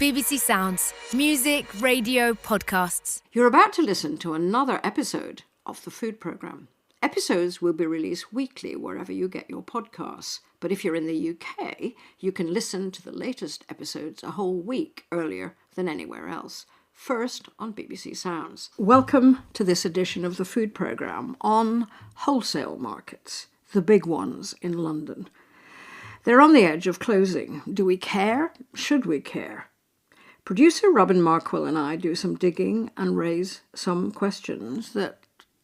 BBC Sounds. Music, radio, podcasts. You're about to listen to another episode of the food programme. Episodes will be released weekly wherever you get your podcasts. But if you're in the UK, you can listen to the latest episodes a whole week earlier than anywhere else. First on BBC Sounds. Welcome to this edition of the food programme on wholesale markets, the big ones in London. They're on the edge of closing. Do we care? Should we care? Producer Robin Markwell and I do some digging and raise some questions that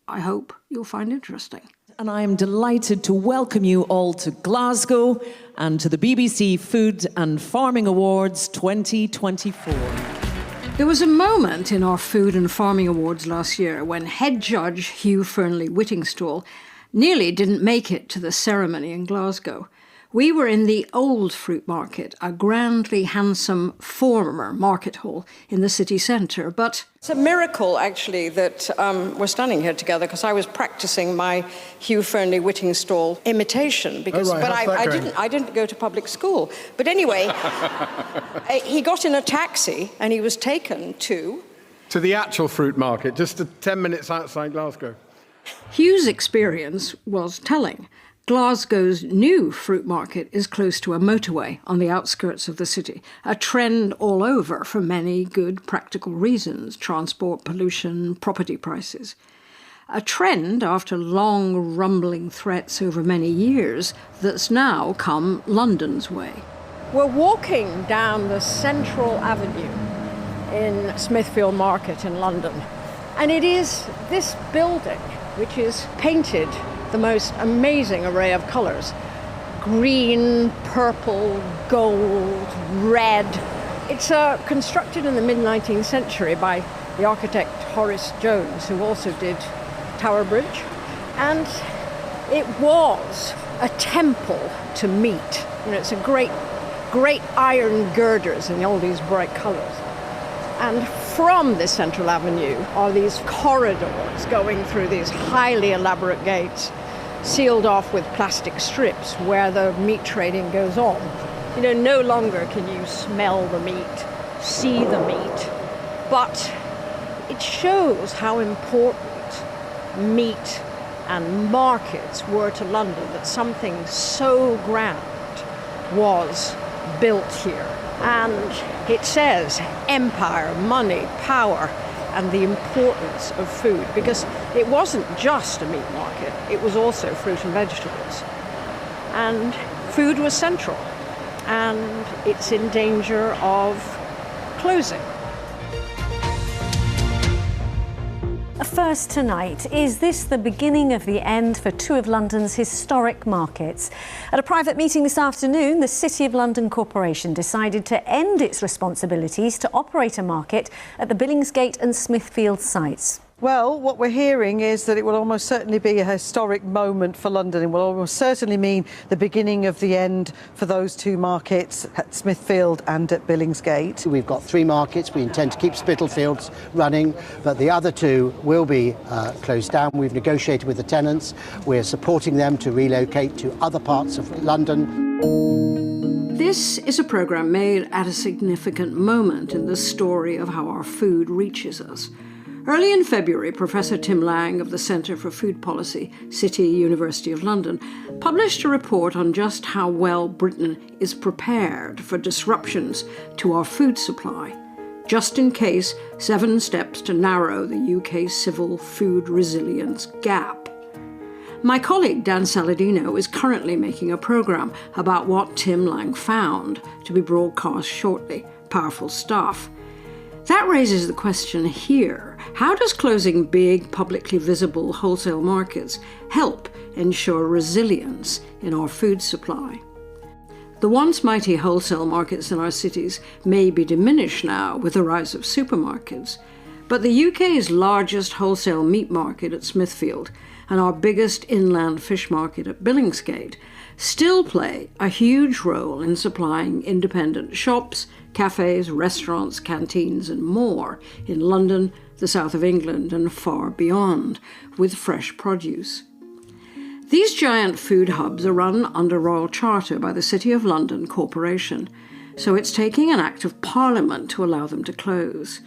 I hope you'll find interesting. And I am delighted to welcome you all to Glasgow and to the BBC Food and Farming Awards 2024. There was a moment in our Food and Farming Awards last year when head judge Hugh Fearnley-Whittingstall nearly didn't make it to the ceremony in Glasgow. We were in the Old Fruit Market, a grandly handsome former market hall in the city centre, but it's a miracle, actually, that we're standing here together, because I was practising my Hugh Fearnley-Whittingstall imitation, because I didn't go to public school. But anyway, he got in a taxi and he was taken to the actual fruit market, just 10 minutes outside Glasgow. Hugh's experience was telling. Glasgow's new fruit market is close to a motorway on the outskirts of the city, a trend all over for many good practical reasons: transport, pollution, property prices. A trend after long rumbling threats over many years that's now come London's way. We're walking down the Central Avenue in Smithfield Market in London, and it is this building which is painted the most amazing array of colours. Green, purple, gold, red. It's constructed in the mid-19th century by the architect Horace Jones, who also did Tower Bridge. And it was a temple to meat. You know, it's a great iron girders and all these bright colours. And from this Central Avenue are these corridors going through these highly elaborate gates, sealed off with plastic strips, where the meat trading goes on. You know, no longer can you smell the meat, see the meat, but it shows how important meat and markets were to London, that something so grand was built here. And it says empire, money, power, and the importance of food, because it wasn't just a meat market, it was also fruit and vegetables. And food was central, and it's in danger of closing. First tonight, is this the beginning of the end for two of London's historic markets? At a private meeting this afternoon, the City of London Corporation decided to end its responsibilities to operate a market at the Billingsgate and Smithfield sites. Well, what we're hearing is that it will almost certainly be a historic moment for London. It will almost certainly mean the beginning of the end for those two markets at Smithfield and at Billingsgate. We've got three markets. We intend to keep Spitalfields running, but the other two will be closed down. We've negotiated with the tenants. We're supporting them to relocate to other parts of London. This is a programme made at a significant moment in the story of how our food reaches us. Early in February, Professor Tim Lang of the Centre for Food Policy, City University of London, published a report on just how well Britain is prepared for disruptions to our food supply. Just in case, 7 steps to narrow the UK's civil food resilience gap. My colleague Dan Saladino is currently making a programme about what Tim Lang found, to be broadcast shortly. Powerful stuff. That raises the question here: how does closing big, publicly visible wholesale markets help ensure resilience in our food supply? The once mighty wholesale markets in our cities may be diminished now with the rise of supermarkets, but the UK's largest wholesale meat market at Smithfield and our biggest inland fish market at Billingsgate still play a huge role in supplying independent shops, cafes, restaurants, canteens and more in London, the south of England and far beyond with fresh produce. These giant food hubs are run under Royal Charter by the City of London Corporation. so it's taking an act of Parliament to allow them to close.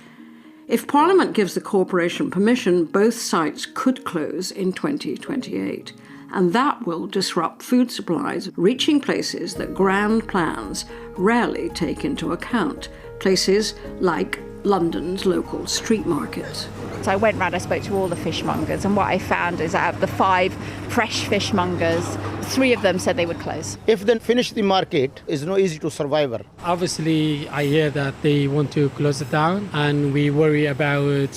If Parliament gives the corporation permission, both sites could close in 2028, and that will disrupt food supplies reaching places that grand plans rarely take into account, places like London's local street markets. So I went round, I spoke to all the fishmongers, and what I found is out of the 5 fresh fishmongers, 3 of them said they would close. If they finish the market, it's not easy to survive. Obviously, I hear that they want to close it down, and we worry about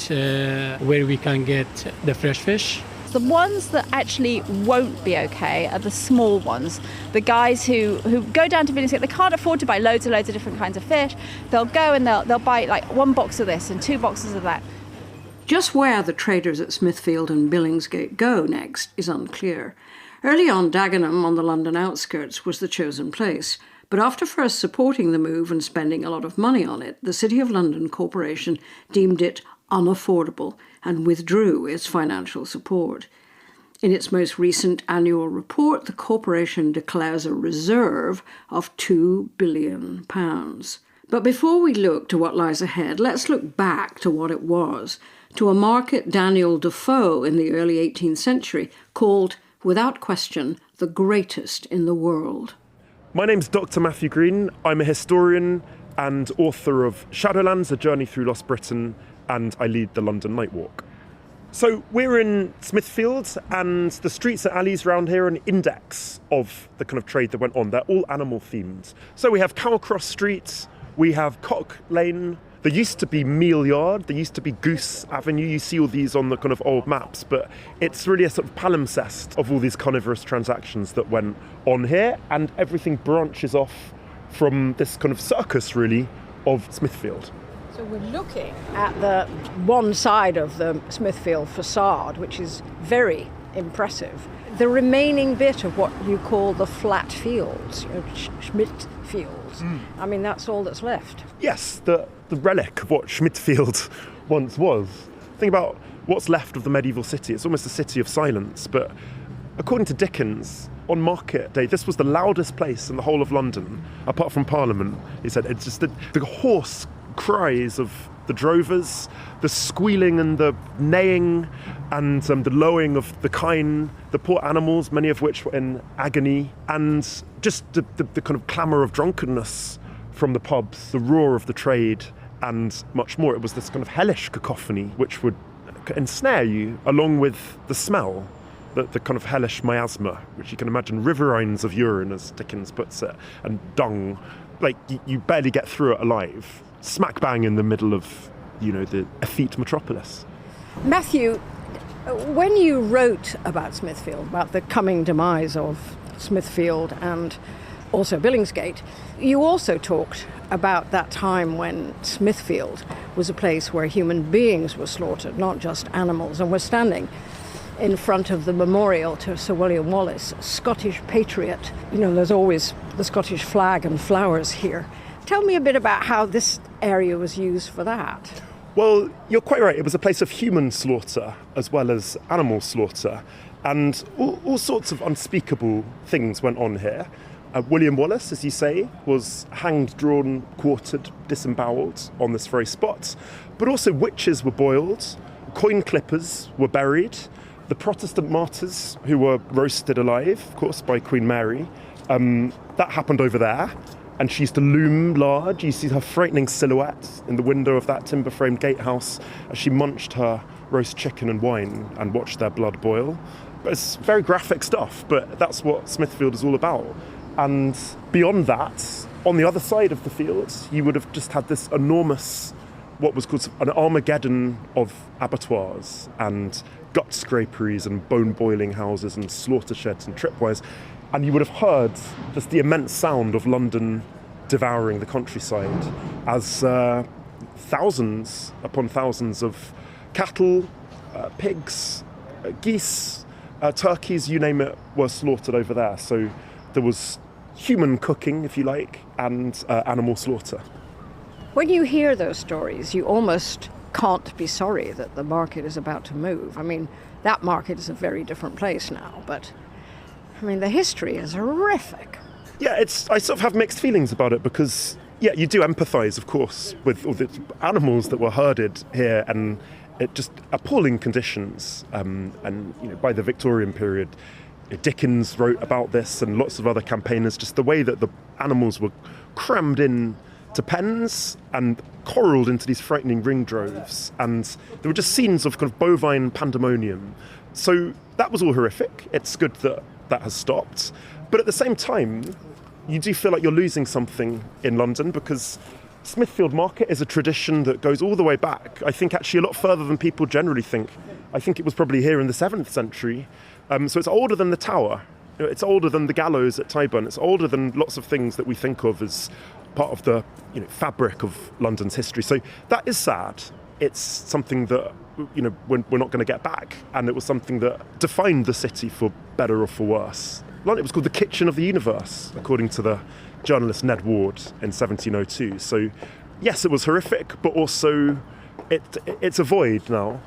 where we can get the fresh fish. The ones that actually won't be okay are the small ones. The guys who go down to Billingsgate, they can't afford to buy loads and loads of different kinds of fish. They'll go and they'll buy like 1 box of this and 2 boxes of that. Just where the traders at Smithfield and Billingsgate go next is unclear. Early on, Dagenham on the London outskirts was the chosen place, but after first supporting the move and spending a lot of money on it, the City of London Corporation deemed it unaffordable and withdrew its financial support. In its most recent annual report, the corporation declares a reserve of £2 billion. But before we look to what lies ahead, let's look back to what it was, to a market Daniel Defoe in the early 18th century called, without question, the greatest in the world. My name's Dr. Matthew Green. I'm a historian and author of Shadowlands, A Journey Through Lost Britain, and I lead the London Night Walk. So we're in Smithfield, and the streets and alleys around here are an index of the kind of trade that went on. They're all animal themed. So we have Cowcross Street, we have Cock Lane. There used to be Meal Yard, there used to be Goose Avenue. You see all these on the kind of old maps, but it's really a sort of palimpsest of all these carnivorous transactions that went on here, and everything branches off from this kind of circus, really, of Smithfield. So we're looking at the one side of the Smithfield facade, which is very impressive. The remaining bit of what you call the flat fields, Smithfields, I mean, that's all that's left. Yes, the relic of what Smithfield once was. Think about what's left of the medieval city. It's almost a city of silence, but according to Dickens, on market day, this was the loudest place in the whole of London, apart from Parliament. He said it's just the hoarse cries of the drovers, the squealing and the neighing and the lowing of the kine, the poor animals, many of which were in agony, and just the kind of clamour of drunkenness from the pubs, the roar of the trade, and much more. It was this kind of hellish cacophony which would ensnare you, along with the smell, the kind of hellish miasma, which you can imagine, riverines of urine, as Dickens puts it, and dung. Like, you barely get through it alive. Smack bang in the middle of, the effete metropolis. Matthew, when you wrote about Smithfield, about the coming demise of Smithfield and also Billingsgate, you also talked about that time when Smithfield was a place where human beings were slaughtered, not just animals, and we're standing in front of the memorial to Sir William Wallace, Scottish patriot. There's always the Scottish flag and flowers here. Tell me a bit about how this area was used for that. Well, you're quite right. It was a place of human slaughter as well as animal slaughter, and all sorts of unspeakable things went on here. William Wallace, as you say, was hanged, drawn, quartered, disemboweled on this very spot, but also witches were boiled, coin clippers were buried, the Protestant martyrs who were roasted alive, of course, by Queen Mary, that happened over there. And she used to loom large. You see her frightening silhouette in the window of that timber-framed gatehouse as she munched her roast chicken and wine and watched their blood boil. But it's very graphic stuff, but that's what Smithfield is all about. And beyond that, on the other side of the field, you would have just had this enormous, what was called an Armageddon of abattoirs and gut scraperies and bone-boiling houses and slaughter sheds and tripwires. And you would have heard just the immense sound of London devouring the countryside as thousands upon thousands of cattle, pigs, geese, turkeys, you name it, were slaughtered over there. So there was human cooking, if you like, and animal slaughter. When you hear those stories, you almost can't be sorry that the market is about to move. I mean, that market is a very different place now, but the history is horrific. Yeah, I sort of have mixed feelings about it because Yeah, you do empathise, of course, with all the animals that were herded here, and it just appalling conditions. And by the Victorian period, Dickens wrote about this, and lots of other campaigners. Just the way that the animals were crammed in to pens and corralled into these frightening ring droves, and there were just scenes of kind of bovine pandemonium. So that was all horrific. It's good that that has stopped, but at the same time, you do feel like you're losing something in London, because Smithfield Market is a tradition that goes all the way back, I think actually a lot further than people generally think. I think it was probably here in the 7th century. So it's older than the Tower. It's older than the gallows at Tyburn. It's older than lots of things that we think of as part of the fabric of London's history. So that is sad. It's something that we're not going to get back. And it was something that defined the city for better or for worse. It was called the Kitchen of the Universe, according to the journalist Ned Ward in 1702. So, yes, it was horrific, but also it's a void now.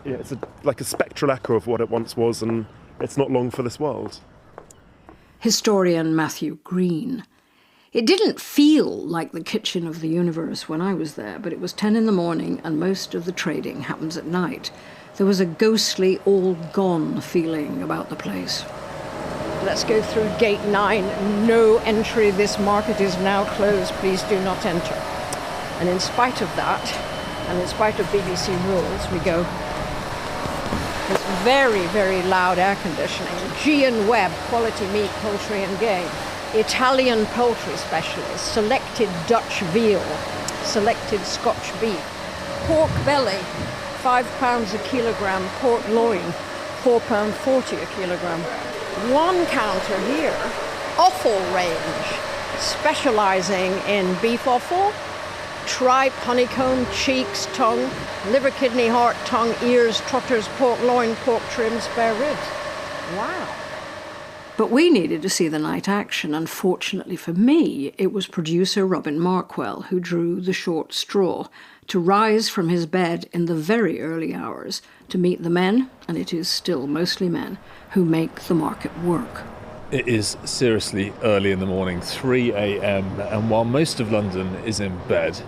It's like a spectral echo of what it once was, and it's not long for this world. Historian Matthew Green. It didn't feel like the Kitchen of the Universe when I was there, but it was 10 in the morning and most of the trading happens at night. There was a ghostly, all-gone feeling about the place. Let's go through gate 9. No entry. This market is now closed. Please do not enter. And in spite of that, and in spite of BBC rules, we go. It's very, very loud air conditioning. G&Webb, quality meat, poultry and game. Italian poultry specialist, selected Dutch veal, selected Scotch beef. Pork belly, £5 a kilogram. Pork loin, £4.40 a kilogram. One counter here, offal range, specialising in beef offal, tripe, honeycomb, cheeks, tongue, liver, kidney, heart, tongue, ears, trotters, pork loin, pork trim, spare ribs. Wow. But we needed to see the night action, and fortunately for me, it was producer Robin Markwell who drew the short straw to rise from his bed in the very early hours to meet the men, and it is still mostly men, who make the market work. It is seriously early in the morning, 3 a.m, and while most of London is in bed,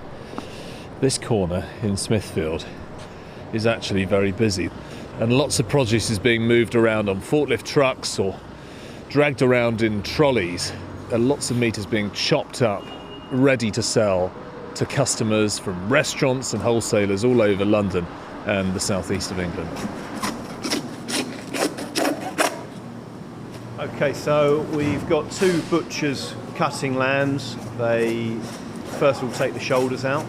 this corner in Smithfield is actually very busy, and lots of produce is being moved around on forklift trucks or dragged around in trolleys. Lots of meat is being chopped up, ready to sell to customers from restaurants and wholesalers all over London and the southeast of England. Okay, so we've got 2 butchers cutting lambs. They first of all take the shoulders out.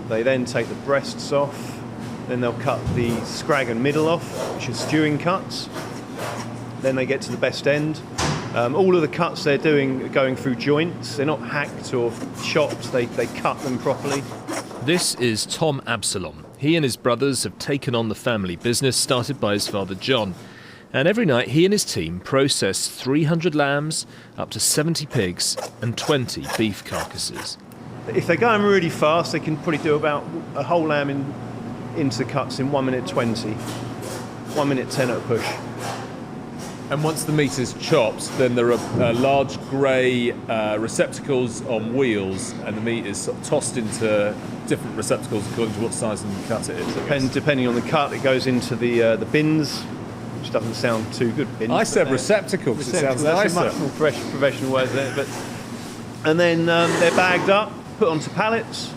They then take the breasts off. Then they'll cut the scrag and middle off, which is stewing cuts. Then they get to the best end. All of the cuts they're doing are going through joints. They're not hacked or chopped. They cut them properly. This is Tom Absalom. He and his brothers have taken on the family business started by his father John. And every night he and his team process 300 lambs, up to 70 pigs and 20 beef carcasses. If they're going really fast, they can probably do about a whole lamb into the cuts in 1 minute 20. 1 minute 10 at a push. And once the meat is chopped, then there are large grey receptacles on wheels, and the meat is sort of tossed into different receptacles according to what size and cut it is. Depending on the cut, it goes into the bins, which doesn't sound too good. Bins, I said receptacle because it sounds nicer. That's a much more professional word there. And then they're bagged up, put onto pallets,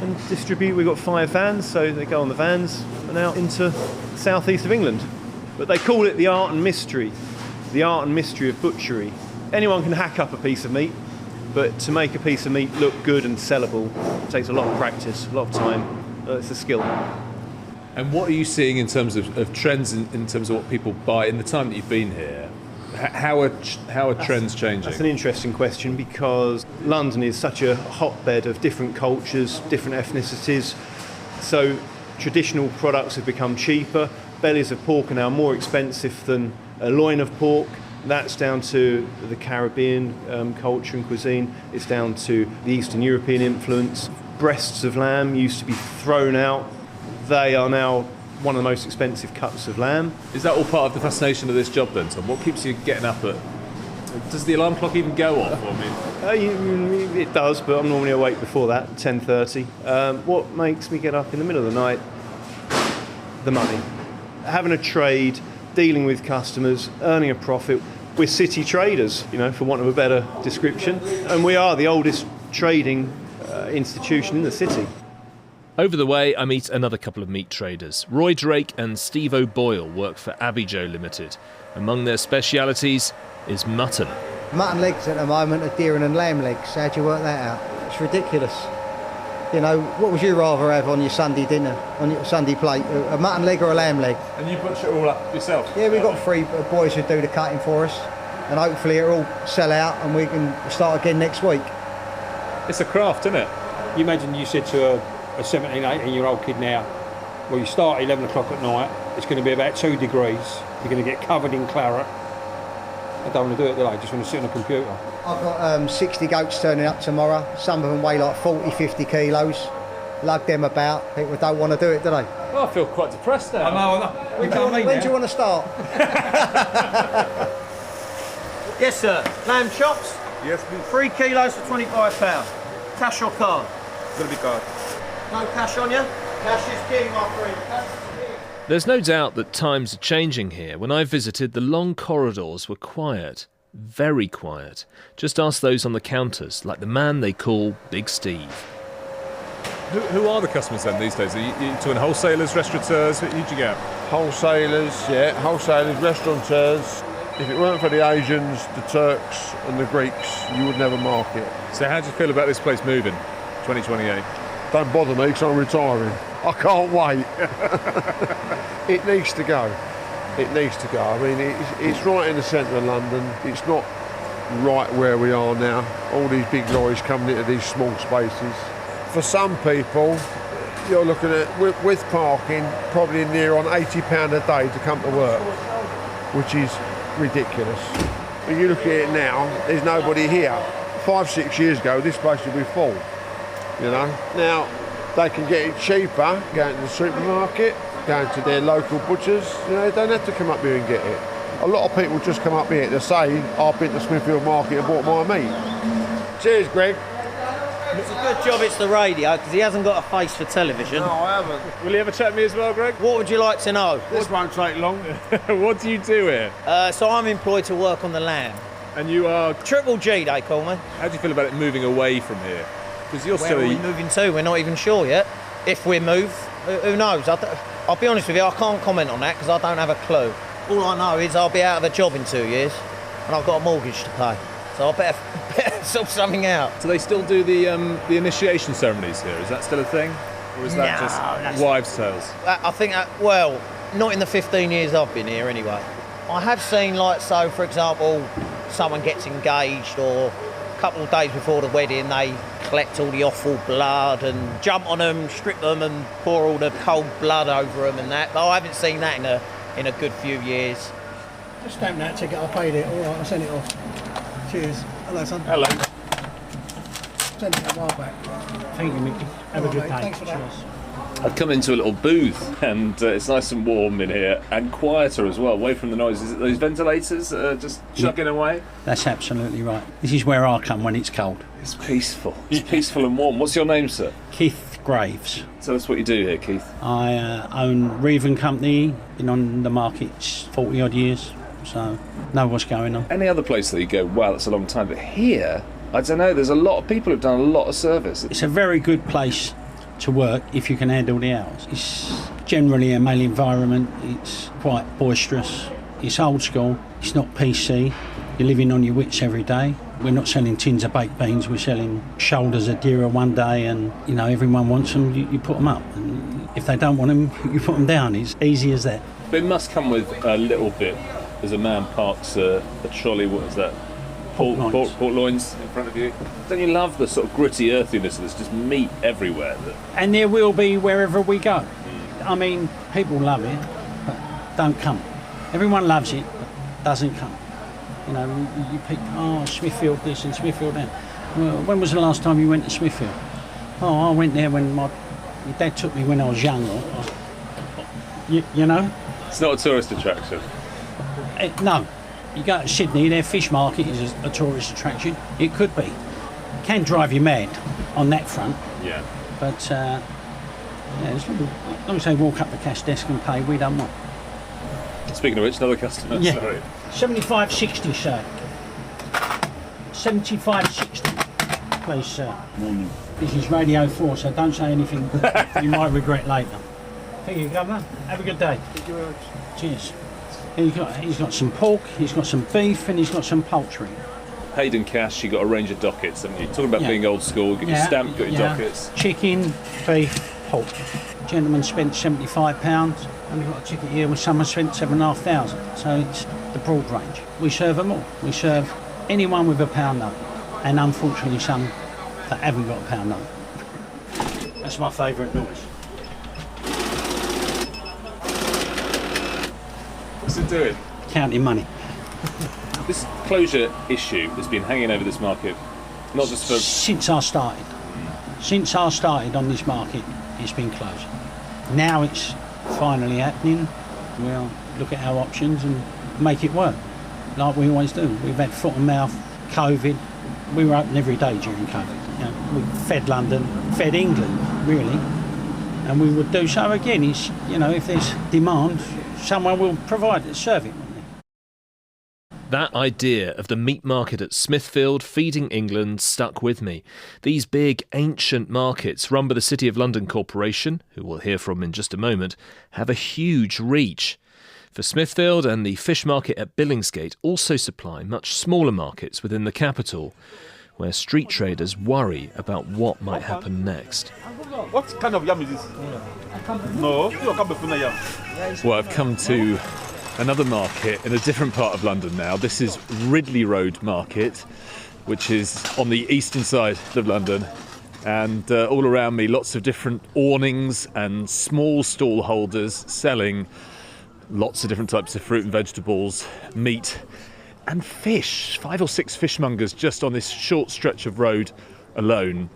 and distribute. We've got 5 vans, so they go on the vans and out into the southeast of England. But they call it the art and mystery of butchery. Anyone can hack up a piece of meat, but to make a piece of meat look good and sellable, it takes a lot of practice, a lot of time. It's a skill. And what are you seeing in terms of trends in terms of what people buy in the time that you've been here? How are trends changing? That's an interesting question, because London is such a hotbed of different cultures, different ethnicities. So traditional products have become cheaper. Bellies of pork are now more expensive than a loin of pork. That's down to the Caribbean culture and cuisine. It's down to the Eastern European influence. Breasts of lamb used to be thrown out. They are now one of the most expensive cuts of lamb. Is that all part of the fascination of this job then, Tom? What keeps you getting up at Does the alarm clock even go off? It does, but I'm normally awake before that, 10:30. What makes me get up in the middle of the night? The money. Having a trade, dealing with customers, earning a profit. We're city traders, for want of a better description, and we are the oldest trading institution in the city. Over the way, I meet another couple of meat traders. Roy Drake and Steve O'Boyle work for Abijo Limited. Among their specialities is mutton. Mutton legs at the moment are deer and lamb legs. How do you work that out? It's ridiculous. What would you rather have on your Sunday dinner, on your Sunday plate? A mutton leg or a lamb leg? And you butcher it all up yourself? Yeah, we've got 3 boys who do the cutting for us, and hopefully it'll all sell out and we can start again next week. It's a craft, isn't it? You imagine you said to a 17, 18-year-old kid now, well, you start at 11 o'clock at night, it's going to be about 2 degrees, you're going to get covered in claret. I don't want to do it, do I? I just want to sit on a computer. I've got 60 goats turning up tomorrow. Some of them weigh like 40, 50 kilos. Lug them about. People don't want to do it, do they? Well, I feel quite depressed now. When do you want to start? Yes, sir. Lamb chops? Yes, please. 3 kilos for £25. Cash or card? It's going to be card. No cash on you? Cash is king, my friend. Cash is king. There's no doubt that times are changing here. When I visited, the long corridors were quiet. Very quiet. Just ask those on the counters, like the man they call Big Steve. Who are the customers then these days? Are you talking wholesalers, restaurateurs? Who'd you get? Wholesalers, restaurateurs. If it weren't for the Asians, the Turks and the Greeks, you would never market. So how do you feel about this place moving, 2028? Don't bother me because I'm retiring. I can't wait. It needs to go. It needs to go. I mean, it's right in the centre of London. It's not right where we are now. All these big lorries coming into these small spaces. For some people, you're looking at, with parking, probably near on £80 a day to come to work, which is ridiculous. When you look at it now, there's nobody here. 5-6 years ago, this place would be full, Now, they can get it cheaper, going to the supermarket, going to their local butchers. They don't have to come up here and get it. A lot of people just come up here to say, I've been to Smithfield Market and bought my meat. Cheers, Greg. It's a good job it's the radio, because he hasn't got a face for television. No, I haven't. Will you ever chat to me as well, Greg? What would you like to know? This won't take long. What do you do here? So I'm employed to work on the lamb. And you are? Triple G, they call me. How do you feel about it moving away from here? Because you're Where still... are we moving to? We're not even sure yet. If we move, who knows? I'll be honest with you, I can't comment on that because I don't have a clue. All I know is I'll be out of a job in 2 years and I've got a mortgage to pay. So I better sort something out. Do they still do the initiation ceremonies here? Is that still a thing? Or is that just wives' tales? I think, not in the 15 years I've been here anyway. I have seen, for example, someone gets engaged or a couple of days before the wedding, they collect all the offal blood and jump on them, strip them and pour all the cold blood over them and that. But I haven't seen that in a good few years. Just stamp that ticket, I paid it. All right, I'll send it off. Cheers. Hello, son. Hello. Send it a while back. Thank you, Mickey. Have a good day. Thanks for that. I've come into a little booth and it's nice and warm in here and quieter as well, away from the noise. Is it those ventilators just chugging away? That's absolutely right. This is where I come when it's cold. It's peaceful. It's peaceful and warm. What's your name, sir? Keith Graves. Tell us what you do here, Keith. I own Reeve & Company, been on the market 40 odd years, so know what's going on. Any other place that you go, wow, that's a long time, but here, I don't know, there's a lot of people who've done a lot of service. It's a very good place to work if you can handle the hours. It's generally a male environment, it's quite boisterous, it's old school, it's not PC, you're living on your wits every day. We're not selling tins of baked beans, we're selling shoulders of deer one day and everyone wants them, you put them up. And if they don't want them, you put them down, it's easy as that. But it must come with a little bit, as a man parks a trolley, what is that? Pork loins in front of you. Don't you love the sort of gritty earthiness that's just meat everywhere? And there will be wherever we go. I mean, people love it, but don't come. Everyone loves it, but doesn't come. You pick, Smithfield this and Smithfield that. Well, when was the last time you went to Smithfield? Oh, I went there when my dad took me when I was young. It's not a tourist attraction? No. You go to Sydney, their fish market is a tourist attraction. It could be. It can drive you mad on that front. Yeah. But, yeah, as long as they walk up the cash desk and pay, we don't want. Speaking of which, another customer, Yeah. sorry. 75.60, sir. 75.60. Please, sir. Morning. This is Radio 4, so don't say anything you might regret later. Thank you, Governor. Have a good day. Thank you very much. Cheers. He's got some pork, he's got some beef, and he's got some poultry. Paid in cash, you got a range of dockets, haven't you? Talking about Yeah. being old school, got your stamp, got your dockets. Chicken, beef, pork. Gentleman spent £75, and we've got a ticket here where someone spent £7,500. So it's the broad range. We serve them all. We serve anyone with a pound note, and unfortunately some that haven't got a pound note. That's my favourite noise. What's it doing? Counting money. This closure issue has been hanging over this market, not just for... Since I started. Since I started on this market, it's been closed. Now it's finally happening. We'll look at our options and make it work, like we always do. We've had foot and mouth, COVID. We were open every day during COVID. You know, we fed London, fed England, really. And we would do so again. It's, you know, if there's demand, someone will provide it, serve it. That idea of the meat market at Smithfield feeding England stuck with me. These big, ancient markets run by the City of London Corporation, who we'll hear from in just a moment, have a huge reach. For Smithfield and the fish market at Billingsgate also supply much smaller markets within the capital, where street traders worry about what might happen next. What kind of yam is this? No, you come from yam. Well, I've come to another market in a different part of London now. This is Ridley Road Market, which is on the eastern side of London. And all around me, lots of different awnings and small stall holders selling lots of different types of fruit and vegetables, meat and fish. 5 or 6 fishmongers just on this short stretch of road alone.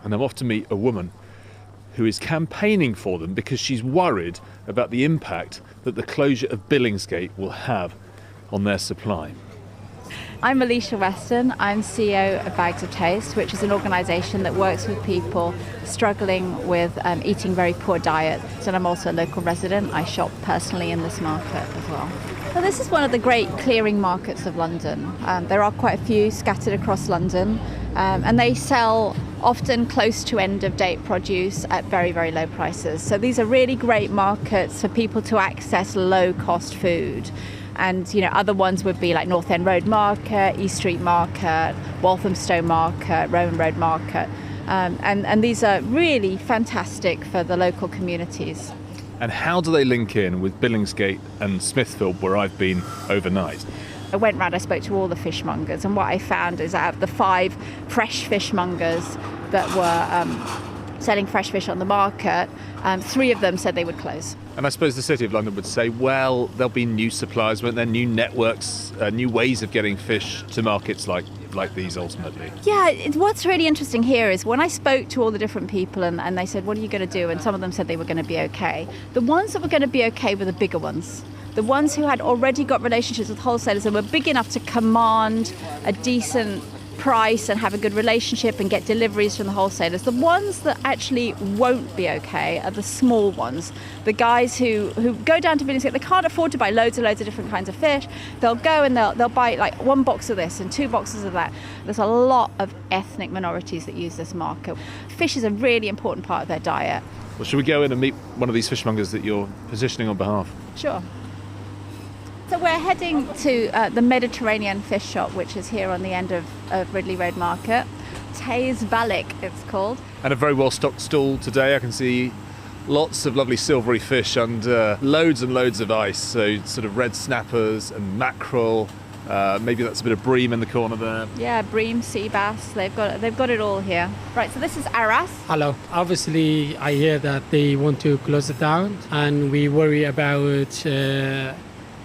And I'm off to meet a woman who is campaigning for them because she's worried about the impact that the closure of Billingsgate will have on their supply. I'm Alicia Weston. I'm CEO of Bags of Taste, which is an organisation that works with people struggling with eating very poor diets. And I'm also a local resident. I shop personally in this market as well. So this is one of the great clearing markets of London. There are quite a few scattered across London, and they sell often close to end-of-date produce at very, very low prices. So these are really great markets for people to access low-cost food. And, you know, other ones would be like North End Road Market, East Street Market, Walthamstow Market, Roman Road Market. And these are really fantastic for the local communities. And how do they link in with Billingsgate and Smithfield, where I've been overnight? I went round, I spoke to all the fishmongers, and what I found is out of the 5 fresh fishmongers that were selling fresh fish on the market, 3 of them said they would close. And I suppose the City of London would say, well, there'll be new suppliers, won't there? New networks, new ways of getting fish to markets like these ultimately. Yeah, what's really interesting here is when I spoke to all the different people and they said, what are you going to do? And some of them said they were going to be okay. The ones that were going to be okay were the bigger ones. The ones who had already got relationships with wholesalers and were big enough to command a decent price and have a good relationship and get deliveries from the wholesalers. The ones that actually won't be okay are the small ones. The guys who go down to Billingsgate, they can't afford to buy loads and loads of different kinds of fish. They'll go and they'll buy like 1 box of this and 2 boxes of that. There's a lot of ethnic minorities that use this market. Fish is a really important part of their diet. Well, should we go in and meet one of these fishmongers that you're positioning on behalf? Sure. So we're heading to the Mediterranean fish shop, which is here on the end of Ridley Road Market. Taze Balik, it's called. And a very well-stocked stall today. I can see lots of lovely silvery fish and loads and loads of ice. So sort of red snappers and mackerel. Maybe that's a bit of bream in the corner there. Yeah, bream, sea bass. They've got it all here. Right, so this is Aras. Hello. Obviously, I hear that they want to close it down, and we worry about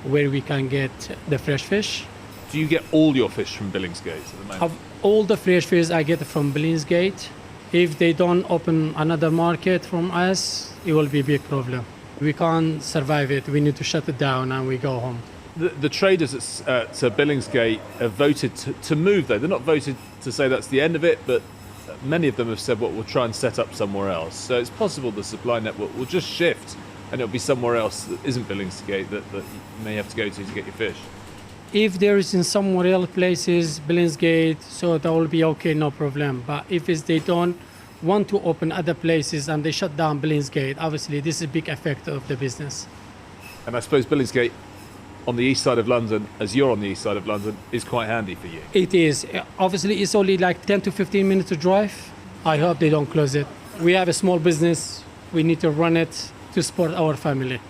where we can get the fresh fish. Do you get all your fish from Billingsgate at the moment? All the fresh fish I get from Billingsgate. If they don't open another market from us, it will be a big problem. We can't survive it. We need to shut it down and we go home. The traders at Billingsgate have voted to move, though. They're not voted to say that's the end of it, but many of them have said, well, we'll try and set up somewhere else. So it's possible the supply network will just shift and it'll be somewhere else that isn't Billingsgate that you may have to go to get your fish. If there is in somewhere else places, Billingsgate, so that will be okay, no problem. But if they don't want to open other places and they shut down Billingsgate, obviously this is a big effect of the business. And I suppose Billingsgate on the east side of London, as you're on the east side of London, is quite handy for you. It is. Obviously, it's only like 10 to 15 minutes to drive. I hope they don't close it. We have a small business. We need to run it to support our family.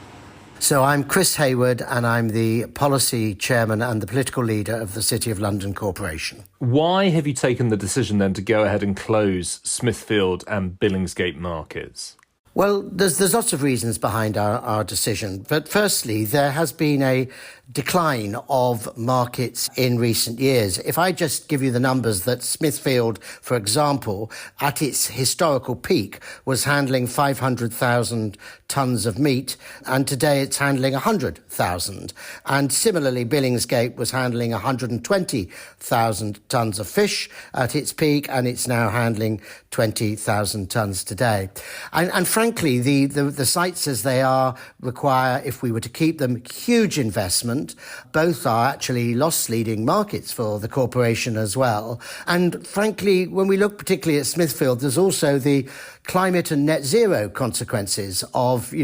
So I'm Chris Hayward, and I'm the policy chairman and the political leader of the City of London Corporation. Why have you taken the decision then to go ahead and close Smithfield and Billingsgate markets? Well, there's lots of reasons behind our decision. But firstly, there has been a decline of markets in recent years. If I just give you the numbers that Smithfield, for example, at its historical peak was handling 500,000 tonnes of meat, and today it's handling 100,000. And similarly, Billingsgate was handling 120,000 tonnes of fish at its peak, and it's now handling 20,000 tonnes today. And frankly, the sites as they are require, if we were to keep them, huge investment. Both are actually loss-leading markets for the corporation as well. And frankly, when we look particularly at Smithfield, there's also the climate and net zero consequences of,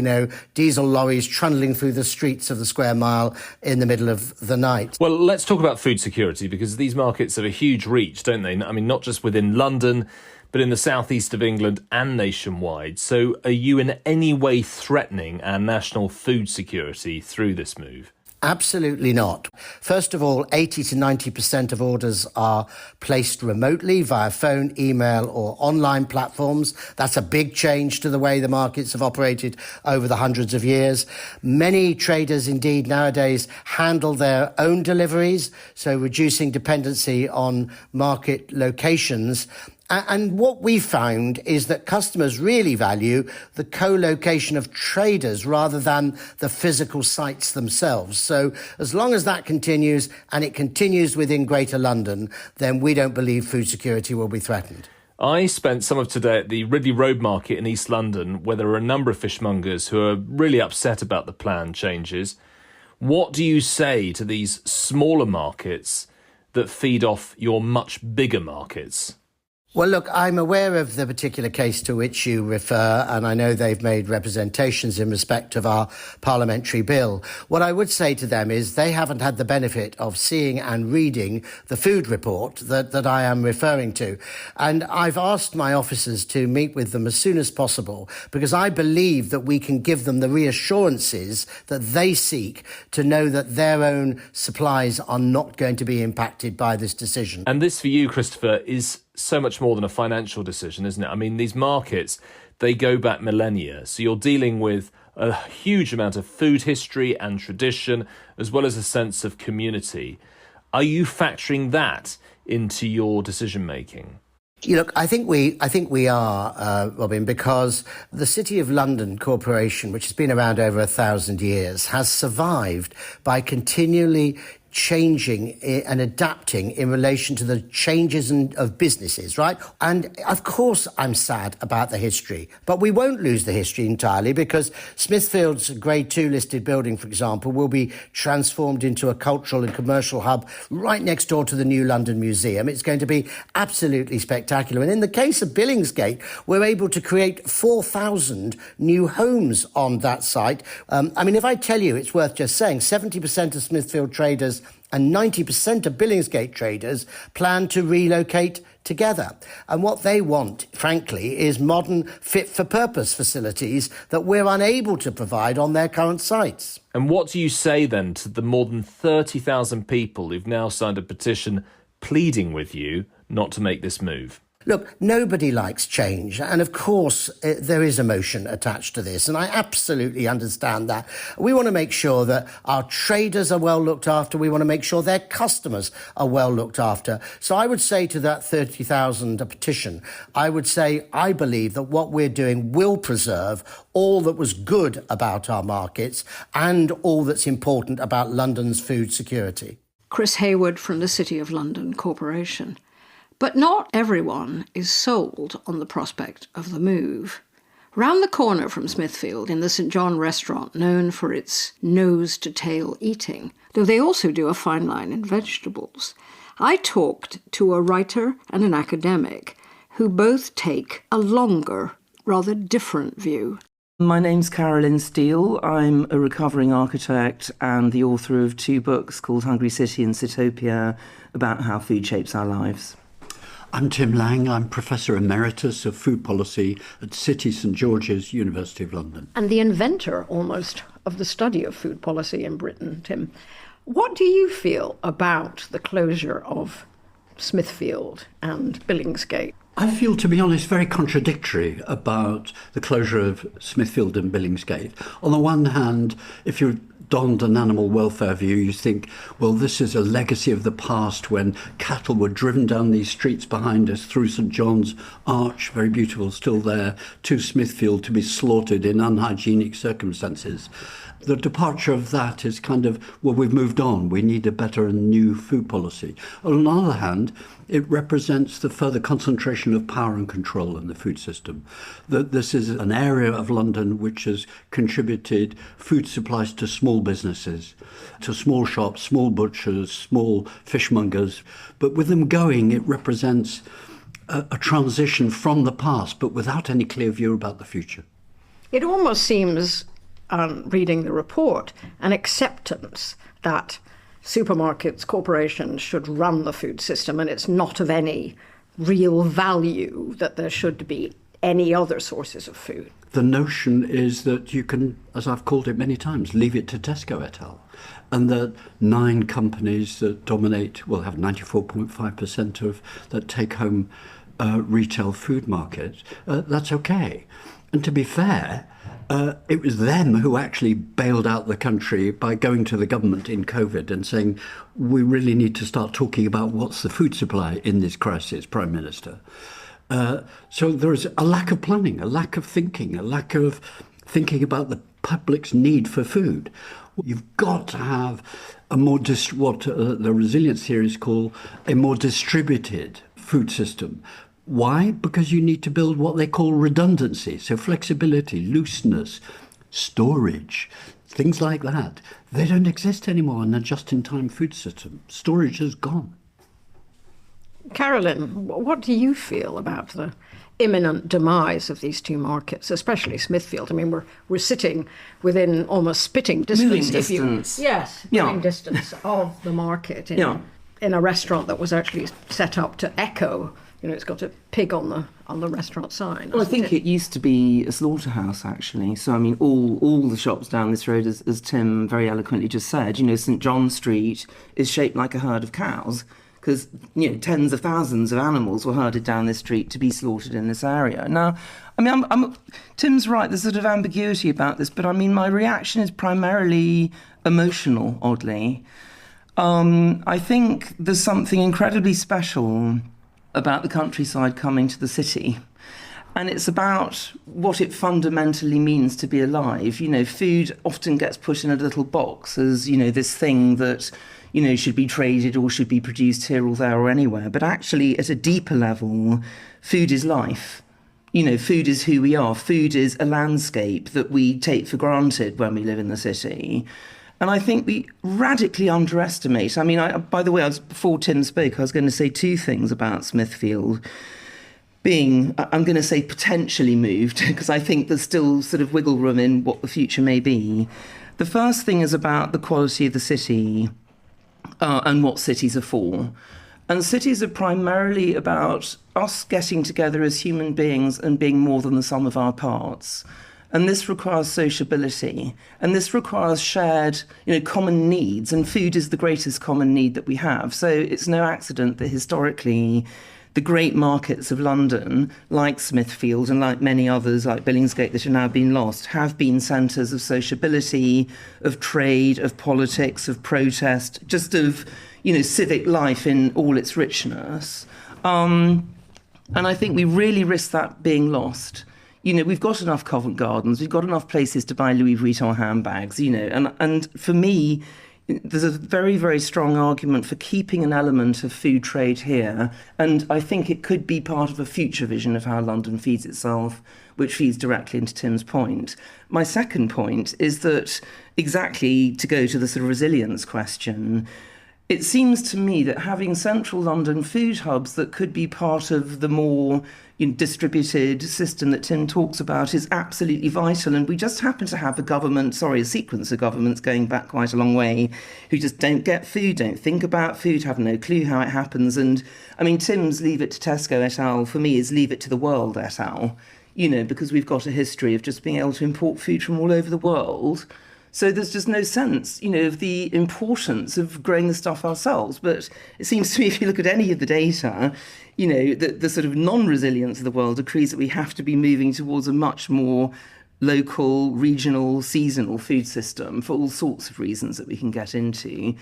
diesel lorries trundling through the streets of the square mile in the middle of the night. Well, let's talk about food security, because these markets have a huge reach, don't they? I mean, not just within London, but in the southeast of England and nationwide. So are you in any way threatening our national food security through this move? Absolutely not. First of all, 80 to 90% of orders are placed remotely via phone, email or online platforms. That's a big change to the way the markets have operated over the hundreds of years. Many traders indeed nowadays handle their own deliveries, so reducing dependency on market locations. And what we found is that customers really value the co-location of traders rather than the physical sites themselves. So as long as that continues, and it continues within Greater London, then we don't believe food security will be threatened. I spent some of today at the Ridley Road market in East London, where there are a number of fishmongers who are really upset about the planned changes. What do you say to these smaller markets that feed off your much bigger markets? Well, look, I'm aware of the particular case to which you refer, and I know they've made representations in respect of our parliamentary bill. What I would say to them is they haven't had the benefit of seeing and reading the food report that I am referring to. And I've asked my officers to meet with them as soon as possible, because I believe that we can give them the reassurances that they seek to know that their own supplies are not going to be impacted by this decision. And this for you, Christopher, is so much more than a financial decision, isn't it? I mean, these markets, they go back millennia. So you're dealing with a huge amount of food history and tradition, as well as a sense of community. Are you factoring that into your decision making? Look, I think we are, Robin, because the City of London Corporation, which has been around over 1,000 years, has survived by continually changing and adapting in relation to the changes of businesses, right? And of course I'm sad about the history, but we won't lose the history entirely, because Smithfield's Grade 2 listed building, for example, will be transformed into a cultural and commercial hub right next door to the new London Museum. It's going to be absolutely spectacular. And in the case of Billingsgate, we're able to create 4,000 new homes on that site. If I tell you, it's worth just saying, 70% of Smithfield traders and 90% of Billingsgate traders plan to relocate together. And what they want, frankly, is modern, fit-for-purpose facilities that we're unable to provide on their current sites. And what do you say then to the more than 30,000 people who've now signed a petition pleading with you not to make this move? Look, nobody likes change. And of course, there is emotion attached to this. And I absolutely understand that. We want to make sure that our traders are well looked after. We want to make sure their customers are well looked after. So I would say to that 30,000 petition, I would say I believe that what we're doing will preserve all that was good about our markets and all that's important about London's food security. Chris Hayward from the City of London Corporation. But not everyone is sold on the prospect of the move. Round the corner from Smithfield, in the St John restaurant, known for its nose-to-tail eating, though they also do a fine line in vegetables, I talked to a writer and an academic who both take a longer, rather different view. My name's Carolyn Steele. I'm a recovering architect and the author of 2 books called Hungry City and Citopia about how food shapes our lives. I'm Tim Lang. I'm Professor Emeritus of Food Policy at City St George's, University of London. And the inventor, almost, of the study of food policy in Britain, Tim. What do you feel about the closure of Smithfield and Billingsgate? I feel, to be honest, very contradictory about the closure of Smithfield and Billingsgate. On the one hand, if you're donned an animal welfare view, you think, well, this is a legacy of the past when cattle were driven down these streets behind us through St John's Arch, very beautiful, still there, to Smithfield to be slaughtered in unhygienic circumstances. The departure of that is kind of, well, we've moved on. We need a better and new food policy. On the other hand, it represents the further concentration of power and control in the food system. That this is an area of London which has contributed food supplies to small businesses, to small shops, small butchers, small fishmongers. But with them going, it represents a transition from the past, but without any clear view about the future. It almost seems, reading the report, an acceptance that supermarkets, corporations should run the food system, and it's not of any real value that there should be any other sources of food. The notion is that you can, as I've called it many times, leave it to Tesco et al. And that 9 companies that dominate, will have 94.5% of that take-home retail food market, that's okay. And to be fair, it was them who actually bailed out the country by going to the government in COVID and saying, we really need to start talking about what's the food supply in this crisis, Prime Minister. So there is a lack of planning, a lack of thinking, a lack of thinking about the public's need for food. You've got to have a more, what the resilience theories call a more distributed food system. Why? Because you need to build what they call redundancy, so flexibility, looseness, storage, things like that. They don't exist anymore in a just-in-time food system. Storage is gone. Carolyn, what do you feel about the imminent demise of these 2 markets, especially Smithfield? I mean, we're sitting within almost spitting distance. Moving distance. Yes, moving distance of the market in a restaurant that was actually set up to echo. You know, it's got a pig on the restaurant sign. Well, I think it used to be a slaughterhouse, actually. So, I mean, all the shops down this road, as Tim very eloquently just said, you know, St John Street is shaped like a herd of cows because, you know, tens of thousands of animals were herded down this street to be slaughtered in this area. Now, I mean, Tim's right, there's sort of ambiguity about this, but I mean, my reaction is primarily emotional, oddly. I think there's something incredibly special about the countryside coming to the city. And it's about what it fundamentally means to be alive. You know, food often gets put in a little box as, you know, this thing that, you know, should be traded or should be produced here or there or anywhere. But actually, at a deeper level, food is life. You know, food is who we are. Food is a landscape that we take for granted when we live in the city. And I think we radically underestimate. I mean, by the way, before Tim spoke, I was going to say 2 things about Smithfield being, I'm going to say, potentially moved, because I think there's still sort of wiggle room in what the future may be. The first thing is about the quality of the city and what cities are for. And cities are primarily about us getting together as human beings and being more than the sum of our parts. And this requires sociability, and this requires shared, you know, common needs, and food is the greatest common need that we have. So it's no accident that historically the great markets of London, like Smithfield and like many others, like Billingsgate, that are now being lost, have been centres of sociability, of trade, of politics, of protest, just of, civic life in all its richness. And I think we really risk that being lost. We've got enough Covent Gardens, we've got enough places to buy Louis Vuitton handbags, and for me, there's a very, very strong argument for keeping an element of food trade here, and I think it could be part of a future vision of how London feeds itself, which feeds directly into Tim's point. My second point is that, exactly to go to the sort of resilience question, it seems to me that having central London food hubs that could be part of the more distributed system that Tim talks about is absolutely vital. And we just happen to have a sequence of governments going back quite a long way who just don't get food, don't think about food, have no clue how it happens. And I mean, Tim's leave it to Tesco et al. For me is leave it to the world et al. Because we've got a history of just being able to import food from all over the world. So there's just no sense, of the importance of growing the stuff ourselves. But it seems to me, if you look at any of the data, the sort of non-resilience of the world agrees that we have to be moving towards a much more local, regional, seasonal food system for all sorts of reasons that we can get into.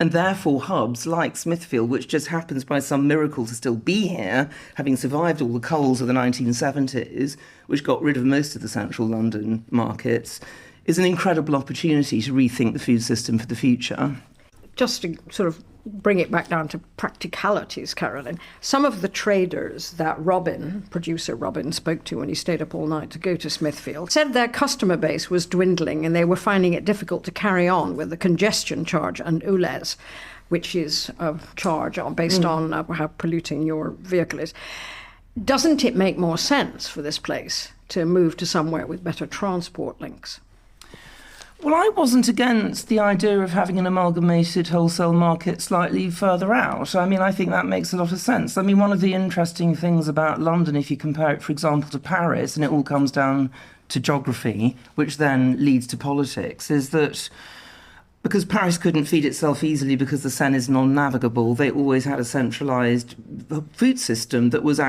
And therefore hubs like Smithfield, which just happens by some miracle to still be here, having survived all the culls of the 1970s, which got rid of most of the central London markets, is an incredible opportunity to rethink the food system for the future. Just to sort of bring it back down to practicalities, Carolyn, some of the traders that producer Robin, spoke to when he stayed up all night to go to Smithfield, said their customer base was dwindling and they were finding it difficult to carry on with the congestion charge and ULEZ, which is a charge based on how polluting your vehicle is. Doesn't it make more sense for this place to move to somewhere with better transport links? Well, I wasn't against the idea of having an amalgamated wholesale market slightly further out. I mean, I think that makes a lot of sense. I mean, one of the interesting things about London, if you compare it, for example, to Paris, and it all comes down to geography, which then leads to politics, is that because Paris couldn't feed itself easily because the Seine is non-navigable, they always had a centralised food system that was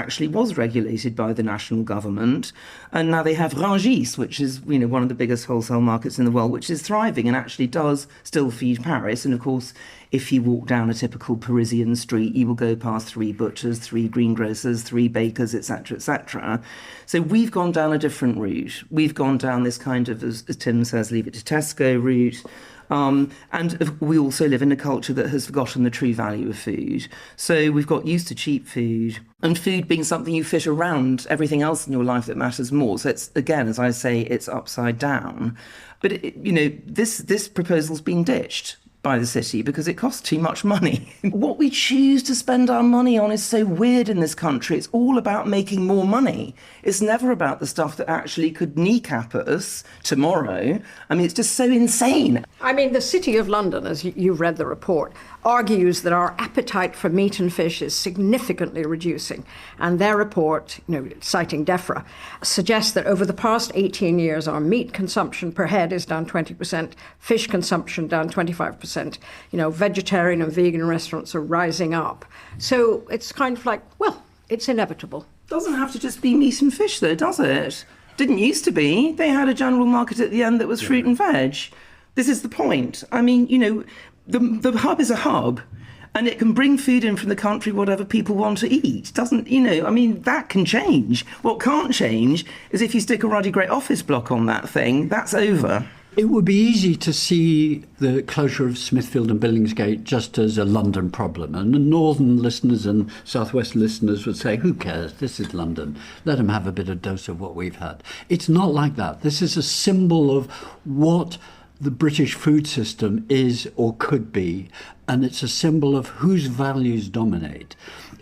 regulated by the national government. And now they have Rungis, which is one of the biggest wholesale markets in the world, which is thriving and actually does still feed Paris. And of course, if you walk down a typical Parisian street, you will go past 3 butchers, 3 greengrocers, 3 bakers, etc., etc. So we've gone down a different route. We've gone down this kind of, as Tim says, leave it to Tesco route. And we also live in a culture that has forgotten the true value of food. So we've got used to cheap food, and food being something you fit around everything else in your life that matters more. So it's, again, as I say, it's upside down. But, this proposal's been ditched by the city because it costs too much money. What we choose to spend our money on is so weird in this country. It's all about making more money. It's never about the stuff that actually could kneecap us tomorrow. I mean, it's just so insane. I mean, the City of London, as you've read the report, argues that our appetite for meat and fish is significantly reducing. And their report, citing DEFRA, suggests that over the past 18 years, our meat consumption per head is down 20%, fish consumption down 25%. Vegetarian and vegan restaurants are rising up. So it's kind of like, well, it's inevitable. Doesn't have to just be meat and fish, though, does it? Didn't used to be. They had a general market at the end that was fruit and veg. This is the point. I mean, the hub is a hub, and it can bring food in from the country, whatever people want to eat. That can change. What can't change is if you stick a ruddy great office block on that thing, that's over. It would be easy to see the closure of Smithfield and Billingsgate just as a London problem. And the northern listeners and southwest listeners would say, who cares? This is London. Let them have a bit of dose of what we've had. It's not like that. This is a symbol of what the British food system is or could be. And it's a symbol of whose values dominate.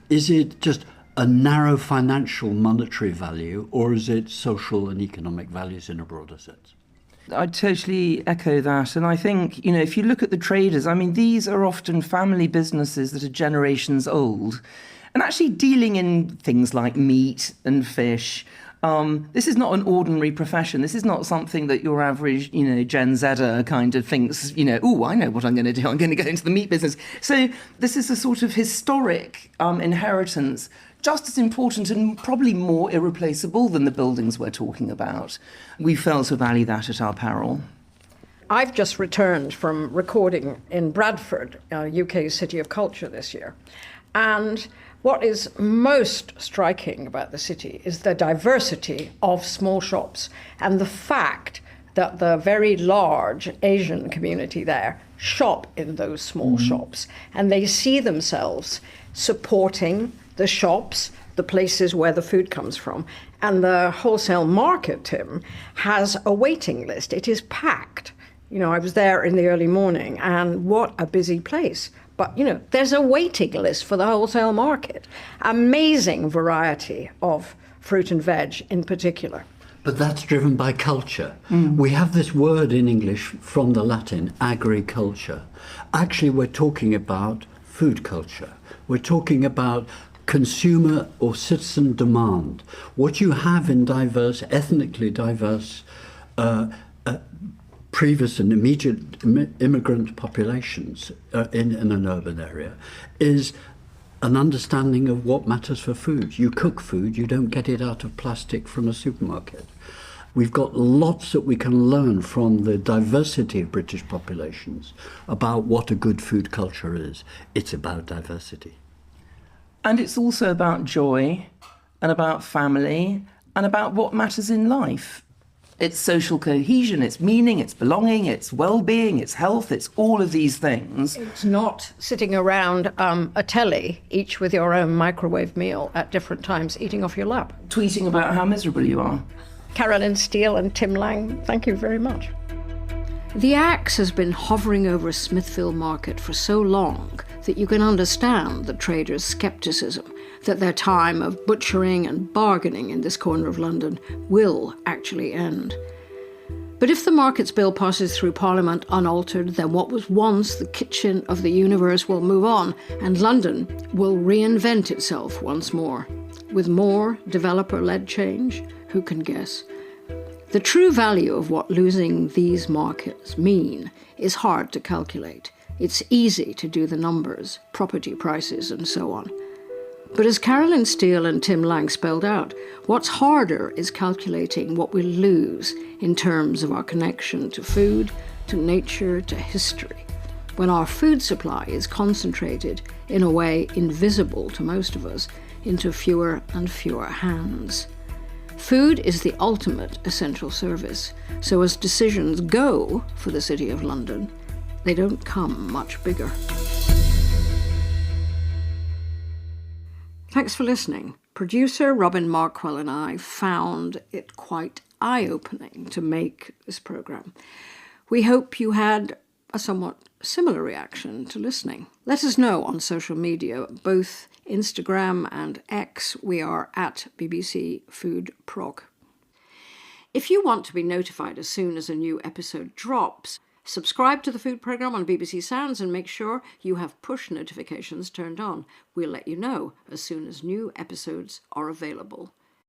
Is it just a narrow financial monetary value, or is it social and economic values in a broader sense? I totally echo that. And I think, if you look at the traders, these are often family businesses that are generations old. And actually dealing in things like meat and fish, this is not an ordinary profession. This is not something that your average, Gen Zer kind of thinks, oh, I know what I'm going to do. I'm going to go into the meat business. So this is a sort of historic inheritance just as important and probably more irreplaceable than the buildings we're talking about. We fail to value that at our peril. I've just returned from recording in Bradford, UK's City of Culture this year. And what is most striking about the city is the diversity of small shops and the fact that the very large Asian community there shop in those small shops. And they see themselves supporting the shops, the places where the food comes from. And the wholesale market, Tim, has a waiting list. It is packed. You know, I was there in the early morning, and what a busy place. But, you know, there's a waiting list for the wholesale market. Amazing variety of fruit and veg in particular. But that's driven by culture. We have this word in English from the Latin, agriculture. Actually, we're talking about food culture. We're talking about consumer or citizen demand. What you have in diverse, ethnically diverse, previous and immediate immigrant populations in an urban area is an understanding of what matters for food. You cook food, you don't get it out of plastic from a supermarket. We've got lots that we can learn from the diversity of British populations about what a good food culture is. It's about diversity. And it's also about joy and about family and about what matters in life. It's social cohesion, it's meaning, it's belonging, it's well-being, it's health, it's all of these things. It's not sitting around a telly, each with your own microwave meal at different times, eating off your lap. Tweeting about how miserable you are. Carolyn Steele and Tim Lang, thank you very much. The axe has been hovering over Smithfield Market for so long that you can understand the traders' scepticism that their time of butchering and bargaining in this corner of London will actually end. But if the Markets Bill passes through Parliament unaltered, then what was once the kitchen of the universe will move on, and London will reinvent itself once more. With more developer-led change, who can guess? The true value of what losing these markets mean is hard to calculate. It's easy to do the numbers, property prices and so on. But as Carolyn Steele and Tim Lang spelled out, what's harder is calculating what we'll lose in terms of our connection to food, to nature, to history, when our food supply is concentrated in a way invisible to most of us into fewer and fewer hands. Food is the ultimate essential service, so as decisions go for the City of London, they don't come much bigger. Thanks for listening. Producer Robin Markwell and I found it quite eye-opening to make this programme. We hope you had a somewhat similar reaction to listening. Let us know on social media, both Instagram and X. We are at BBC Food Prog. If you want to be notified as soon as a new episode drops, subscribe to the food programme on BBC Sounds and make sure you have push notifications turned on. We'll let you know as soon as new episodes are available.